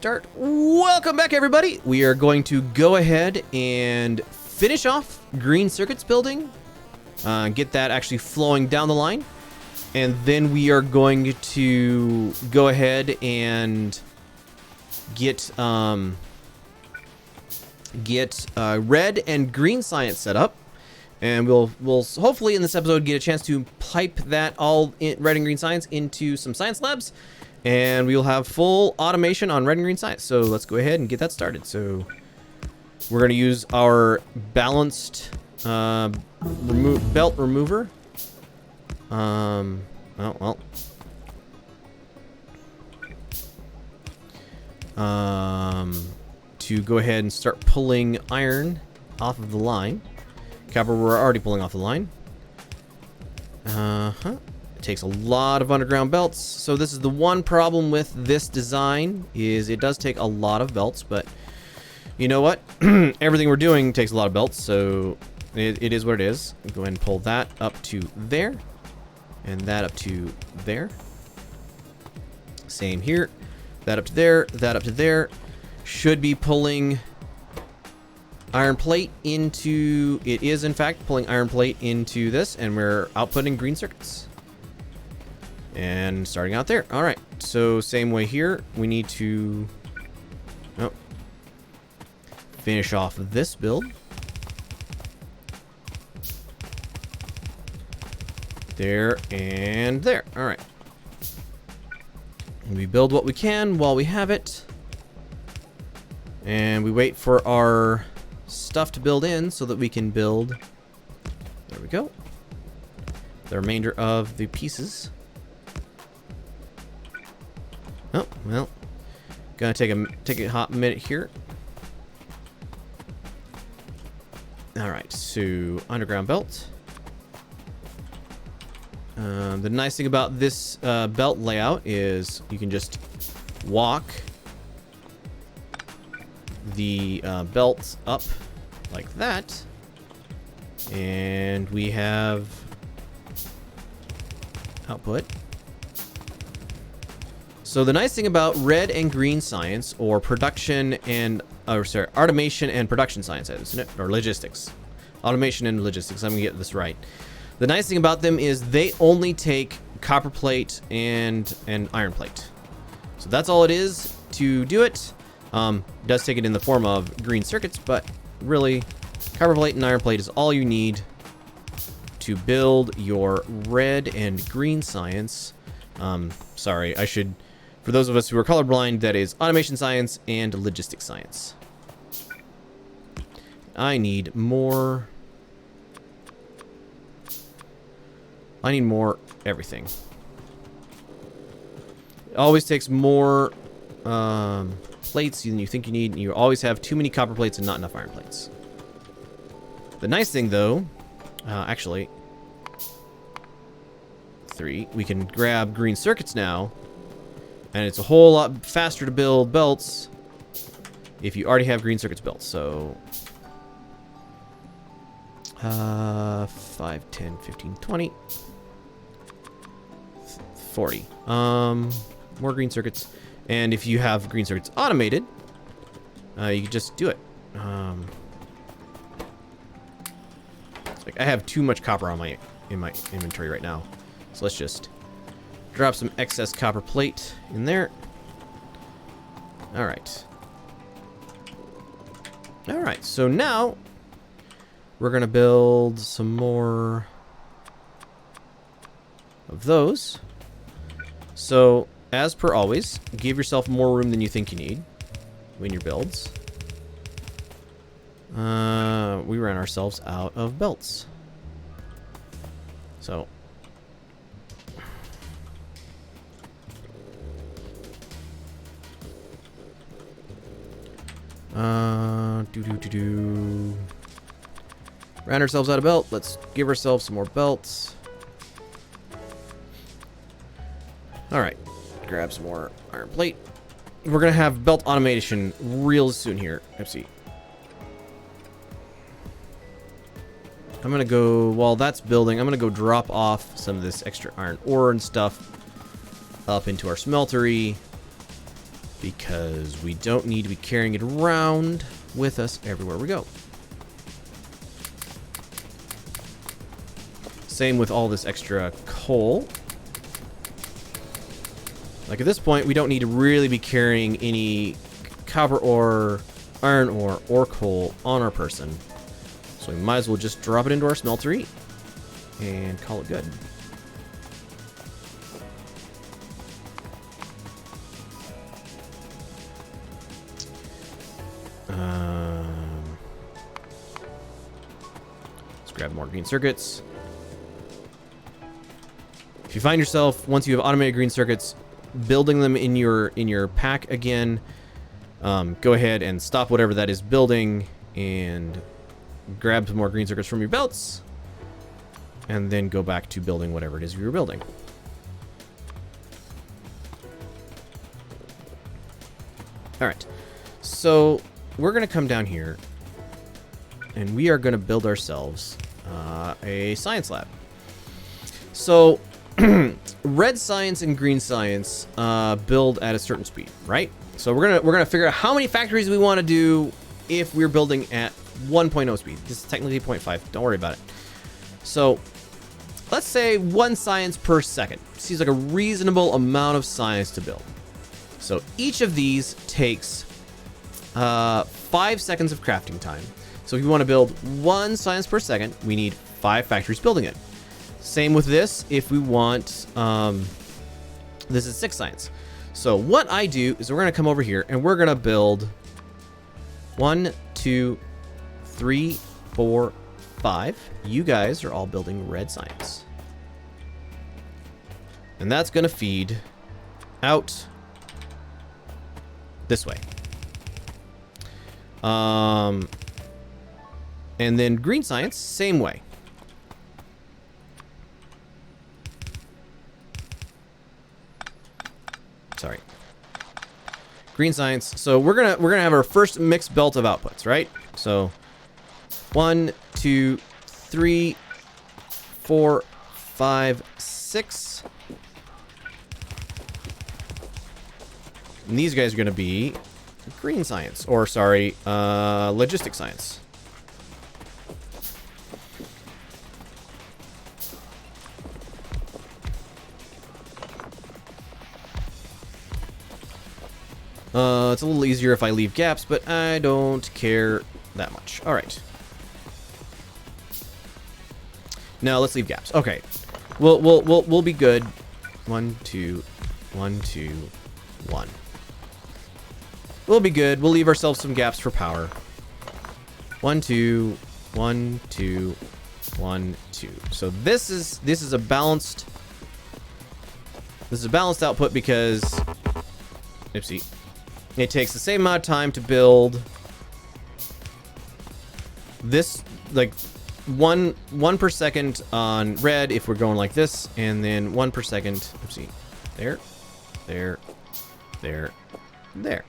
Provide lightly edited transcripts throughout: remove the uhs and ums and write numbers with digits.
start. Welcome back, everybody. We are going to go ahead and finish off green circuits building. Get that actually flowing down the line. And then we are going to go ahead and get red and green science set up. And we'll hopefully in this episode get a chance to pipe that all in red and green science into some science labs. And we will have full automation on red and green science. So let's go ahead and get that started. So we're going to use our balanced belt remover. To go ahead and start pulling iron off of the line. Copper we're already pulling off the line. It takes a lot of underground belts. So this is the one problem with this design, is it does take a lot of belts, but you know what? Everything we're doing takes a lot of belts, so it is what it is. Go ahead and pull that up to there, and that up to there. Same here. That up to there, that up to there. Should be pulling iron plate into... It is, in fact, pulling iron plate into this, and we're outputting green circuits. And starting out there. All right. So same way here. We need to finish off this build. There and there. All right. We build what we can while we have it. And we wait for our stuff to build in so that we can build. There we go. The remainder of the pieces. Oh, well. Gonna take a hot minute here. Alright, so underground belt. The nice thing about this belt layout is you can just walk the belt up like that. And we have output. So the nice thing about red and green science, or production and, automation and production science, isn't it? Or logistics. Automation and logistics, I'm gonna get this right. The nice thing about them is they only take copper plate and iron plate. So that's all it is to do it. It does take it in the form of green circuits, but really, copper plate and iron plate is all you need to build your red and green science. Sorry, I should... For those of us who are colorblind, that is automation science and logistics science. I need more everything. It always takes more plates than you think you need, and you always have too many copper plates and not enough iron plates. The nice thing, though, actually, 3, we can grab green circuits now. And it's a whole lot faster to build belts if you already have green circuits built. So 5, 10, 15, 20, 40. More green circuits. And if you have green circuits automated, you can just do it. It's like I have too much copper on in my inventory right now. So let's just drop some excess copper plate in there. Alright. Alright, so now we're going to build some more of those. So, as per always, give yourself more room than you think you need in your builds. We ran ourselves out of belts. So... Ran ourselves out of belt. Let's give ourselves some more belts. Alright. Grab some more iron plate. We're going to have belt automation real soon here. Let's see. I'm going to go, while that's building, I'm going to go drop off some of this extra iron ore and stuff up into our smeltery. because we don't need to be carrying it around with us everywhere we go. Same with all this extra coal. Like at this point, we don't need to really be carrying any copper ore, iron ore, or coal on our person. So we might as well just drop it into our smeltery and call it good. Let's grab more green circuits. If you find yourself, once you have automated green circuits, building them in your pack again, go ahead and stop whatever that is building and grab some more green circuits from your belts, and then go back to building whatever it is you were building. All right, so we're gonna come down here, and we are gonna build ourselves a science lab. So red science and green science build at a certain speed, right? So we're gonna figure out how many factories we want to do if we're building at 1.0 speed. This is technically 0.5. Don't worry about it. So let's say 1 science per second. Seems like a reasonable amount of science to build. So each of these takes 5 seconds of crafting time. So if you want to build 1 science per second, we need 5 factories building it. Same with this. If we want, this is 6 science. So what I do is we're going to come over here and we're going to build 1, 2, 3, 4, 5. You guys are all building red science. And that's going to feed out this way. And then green science, same way. Sorry. Green science. So we're gonna have our first mixed belt of outputs, right? So 1, 2, 3, 4, 5, 6. And these guys are gonna be green science, or sorry, logistic science. It's a little easier if I leave gaps, but I don't care that much. All right. Now let's leave gaps. Okay. We'll be good. 1, 2, 1, 2, 1. We'll be good. We'll leave ourselves some gaps for power. 1, 2, 1, 2, 1, 2. So this is a balanced. This is a balanced output because, oopsie, it takes the same amount of time to build this, like one per second on red if we're going like this, and then 1 per second. Oopsie, there, there, there, there.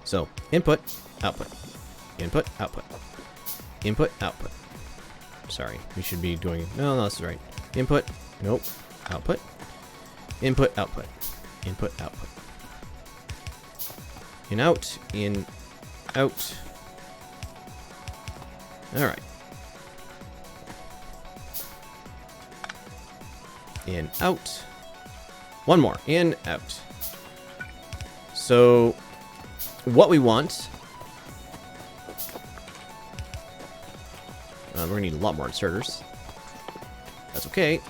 So input, output, input, output, input, output. Sorry, we should be doing, no, that's right. Input, nope, output, input, output, input, output. In, out, in, out. All right. In, out. One more, in, out. So what we want, we're gonna need a lot more inserters. That's okay,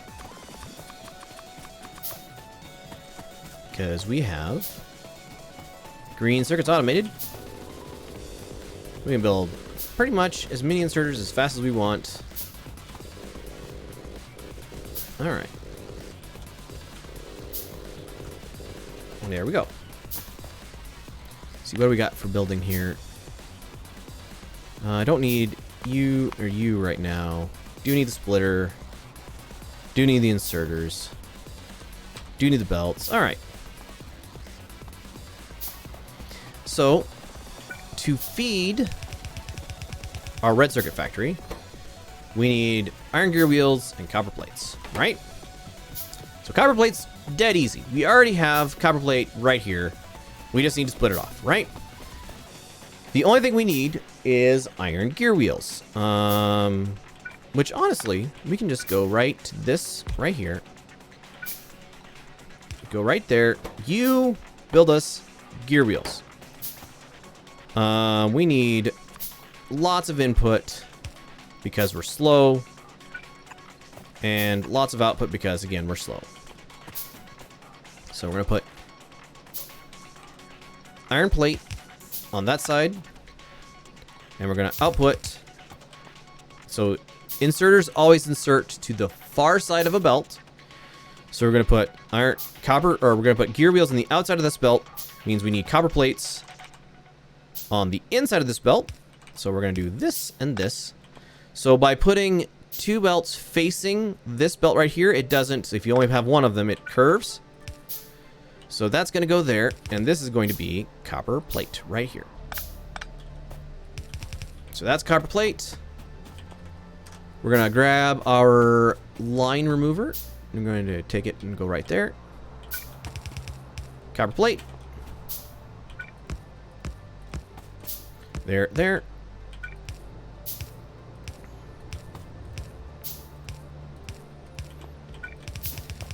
because we have green circuits automated. We can build pretty much as many inserters as fast as we want. All right, and there we go. See what do we got for building here. I don't need you or you right now. Do need the splitter. Do need the inserters. Do need the belts. All right. So to feed our red circuit factory, we need iron gear wheels and copper plates, right? So So copper plate's dead easy. We already have copper plate right here. We just need to split it off, right? The only thing we need is iron gear wheels. Which honestly, we can just go right to this right here. Go right there. You build us gear wheels. We need lots of input because we're slow. And lots of output because, again, we're slow. So we're going to put iron plate on that side. And we're going to output. So inserters always insert to the far side of a belt. So we're going to put we're going to put gear wheels on the outside of this belt. Means we need copper plates on the inside of this belt. So we're going to do this and this. So by putting two belts facing this belt right here, it doesn't, if you only have one of them, it curves. So that's going to go there, and this is going to be copper plate right here. So that's copper plate. We're going to grab our line remover. I'm going to take it and go right there. Copper plate. There, there.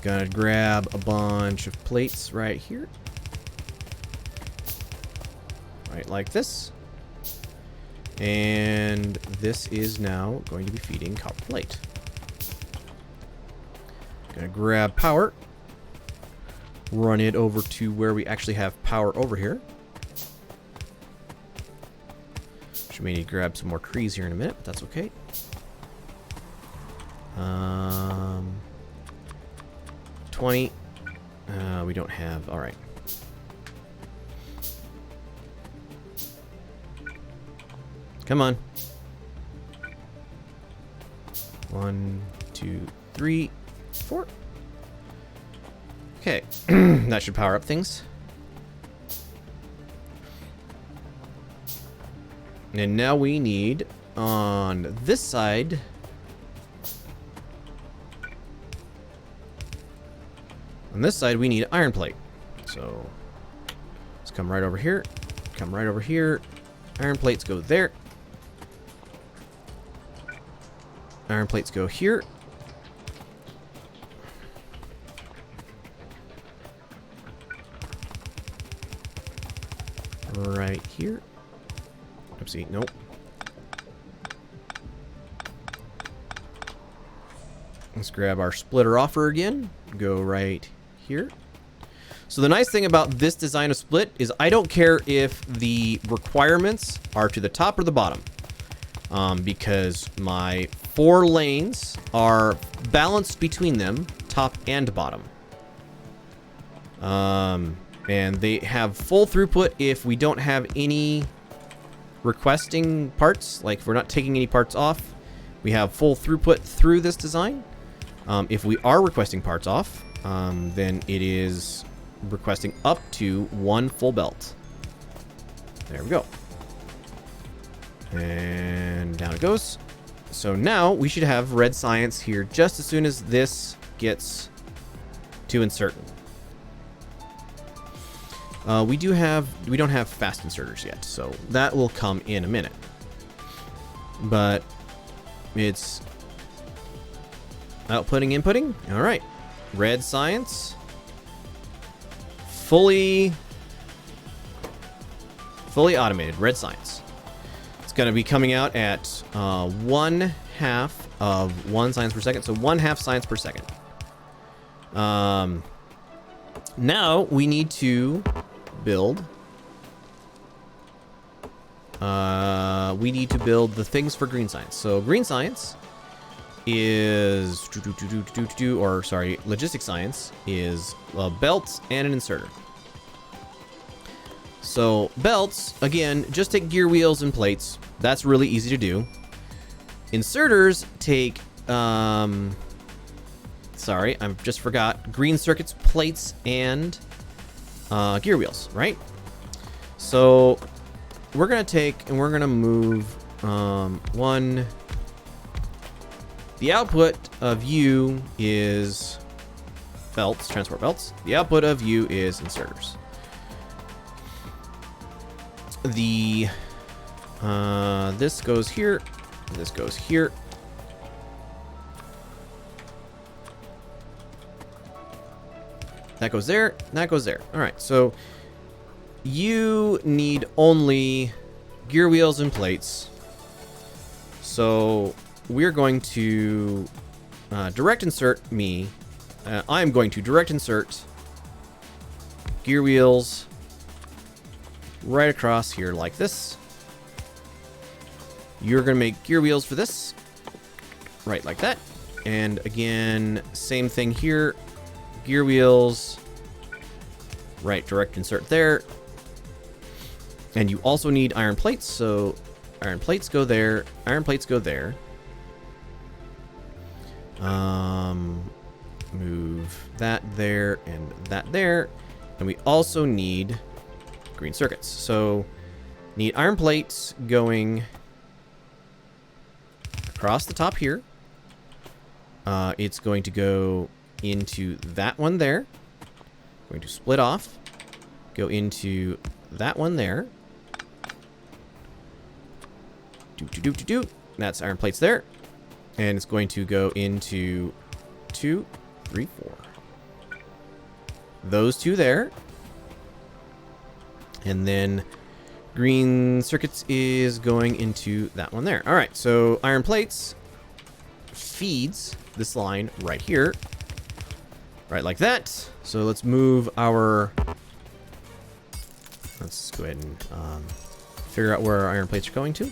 Gonna grab a bunch of plates right here. Right like this. And this is now going to be feeding copper plate. Gonna grab power. Run it over to where we actually have power over here. Which we may need to grab some more trees here in a minute, but that's okay. 20. We don't have. All right. Come on. 1, 2, 3, 4. Okay. That should power up things. And now we need on this side. On this side, we need iron plate. So let's come right over here. Come right over here. Iron plates go there. Iron plates go here. Right here. Oopsie, nope. Let's grab our splitter offer again. Go right here. So the nice thing about this design of split is I don't care if the requirements are to the top or the bottom, because my 4 lanes are balanced between them, top and bottom. And they have full throughput if we don't have any requesting parts, like if we're not taking any parts off, we have full throughput through this design. If we are requesting parts off, then it is requesting up to 1 full belt. There we go. And down it goes. So now we should have red science here just as soon as this gets to insert. We don't have fast inserters yet, so that will come in a minute. But it's outputting, inputting. All right, red science, fully automated red science. It's going to be coming out at 1/2 of 1 science per second, so 1/2 science per second. Now we need to build. We need to build the things for green science. So green science is logistic science is a belt and an inserter. So belts, again, just take gear wheels and plates. That's really easy to do. Inserters take sorry, I just forgot. Green circuits, plates, and gear wheels, right? So we're gonna take and we're gonna move one. The output of U is belts, transport belts. The output of U is inserters. The this goes here, this goes here. That goes there, that goes there. All right, so you need only gear wheels and plates. So we're going to direct insert me. I'm going to direct insert gear wheels right across here like this. You're going to make gear wheels for this. Right like that. And again, same thing here. Gear wheels. Right, direct insert there. And you also need iron plates, so iron plates go there. Iron plates go there. Move that there and that there. And we also need green circuits. So need iron plates going across the top here. It's going to go into that one there. Going to split off. Go into that one there. That's iron plates there. And it's going to go into 2, 3, 4. Those two there. And then green circuits is going into that one there. All right, so iron plates feeds this line right here. Right like that. So let's move our... Let's go ahead and figure out where our iron plates are going to.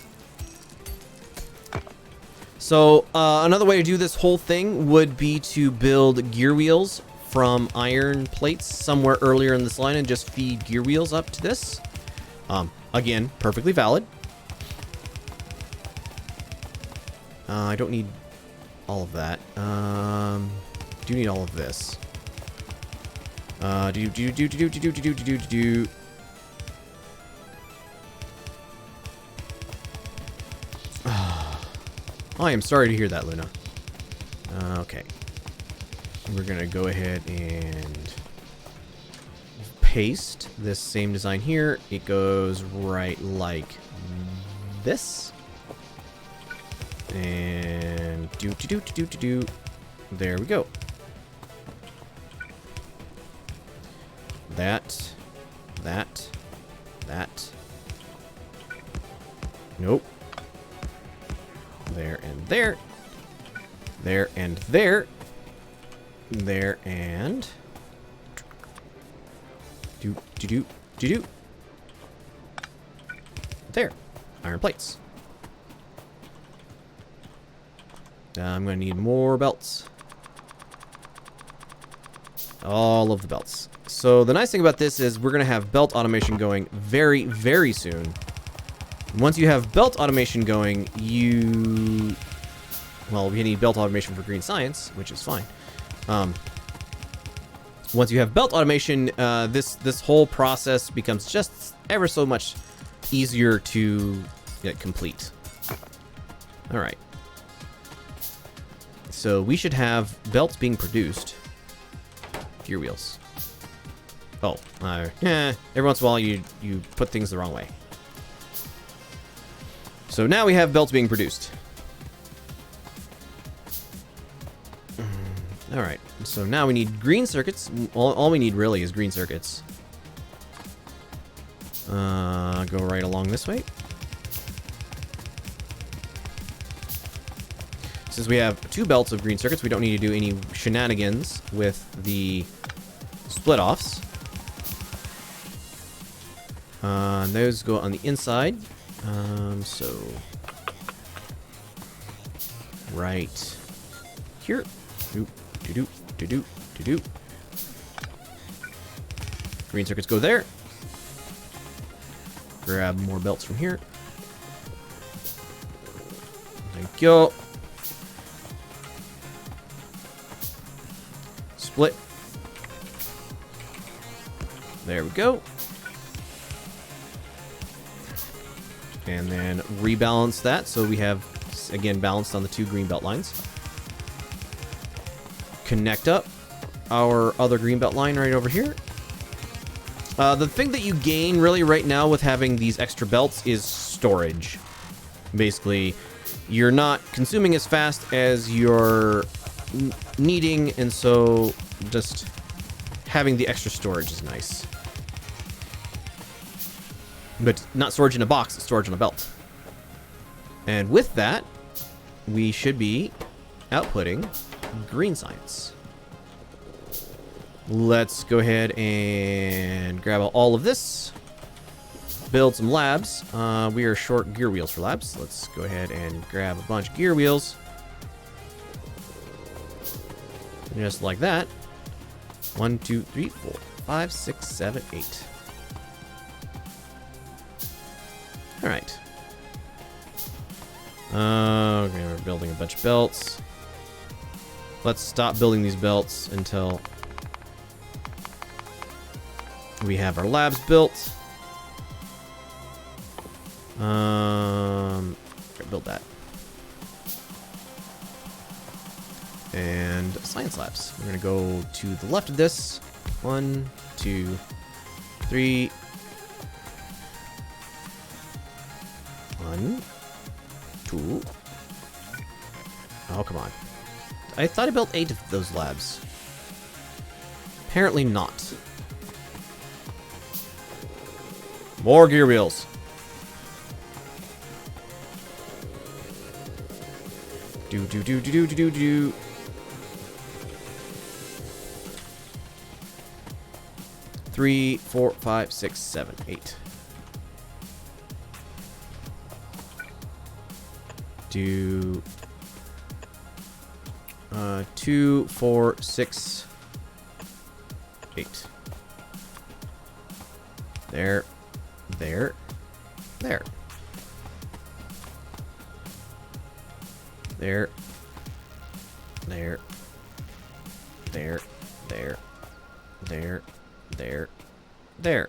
So another way to do this whole thing would be to build gear wheels from iron plates somewhere earlier in this line and just feed gear wheels up to this. Again, perfectly valid. I don't need all of that. Do need all of this. I am sorry to hear that, Luna. Okay. We're gonna go ahead and paste this same design here. It goes right like this. And there we go. That. Nope. There and there. There and there. There and... There. Iron plates. I'm going to need more belts. All of the belts. So the nice thing about this is we're going to have belt automation going very, very soon. Once you have belt automation going, well, we need belt automation for green science, which is fine. Once you have belt automation, this whole process becomes just ever so much easier to complete. All right. So we should have belts being produced. Gear wheels. Oh, every once in a while you put things the wrong way. So now we have belts being produced. All right. So now we need green circuits. All we need really is green circuits. Go right along this way. Since we have 2 belts of green circuits, we don't need to do any shenanigans with the split-offs. Those go on the inside. So right here. Green circuits go there. Grab more belts from here. Thank you. Split. There we go. And then rebalance that so we have, again, balanced on the 2 green belt lines. Connect up our other green belt line right over here. The thing that you gain really right now with having these extra belts is storage. Basically, you're not consuming as fast as you're needing, and so just having the extra storage is nice. But not storage in a box, it's storage on a belt. And with that, we should be outputting green science. Let's go ahead and grab all of this. Build some labs. We are short gear wheels for labs. Let's go ahead and grab a bunch of gear wheels. Just like that. 1, 2, 3, 4, 5, 6, 7, 8. Alright. Okay, we're building a bunch of belts. Let's stop building these belts until we have our labs built. Build that. And science labs. We're gonna go to the left of this. 1, 2, 3. 1, 2. Oh, come on. I thought I built 8 of those labs. Apparently not. More gear wheels. Do. 3, 4, 5, 6, 7, 8. Do 2, 4, 6, 8. There. There. There. There. There. There. There. There. There. There.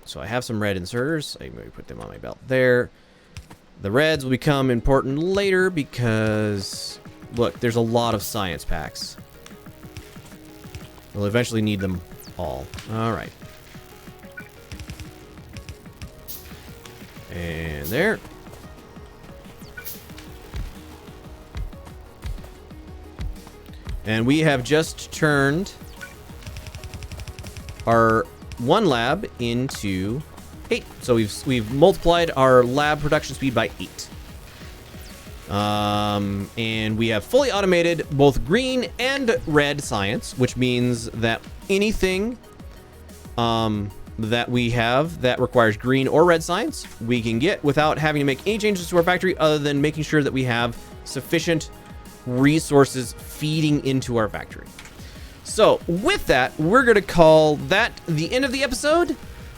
So I have some red inserters. I maybe put them on my belt there. The reds will become important later because, look, there's a lot of science packs. We'll eventually need them all. All right. And there. And we have just turned our one lab into 8. So we've multiplied our lab production speed by 8. And we have fully automated both green and red science, which means that anything that we have that requires green or red science, we can get without having to make any changes to our factory other than making sure that we have sufficient resources feeding into our factory. So with that, we're going to call that the end of the episode.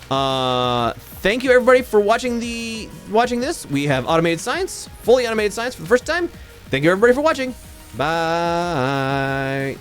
Thank you everybody for watching this. We have automated science, fully automated science for the first time. Thank you everybody for watching. Bye.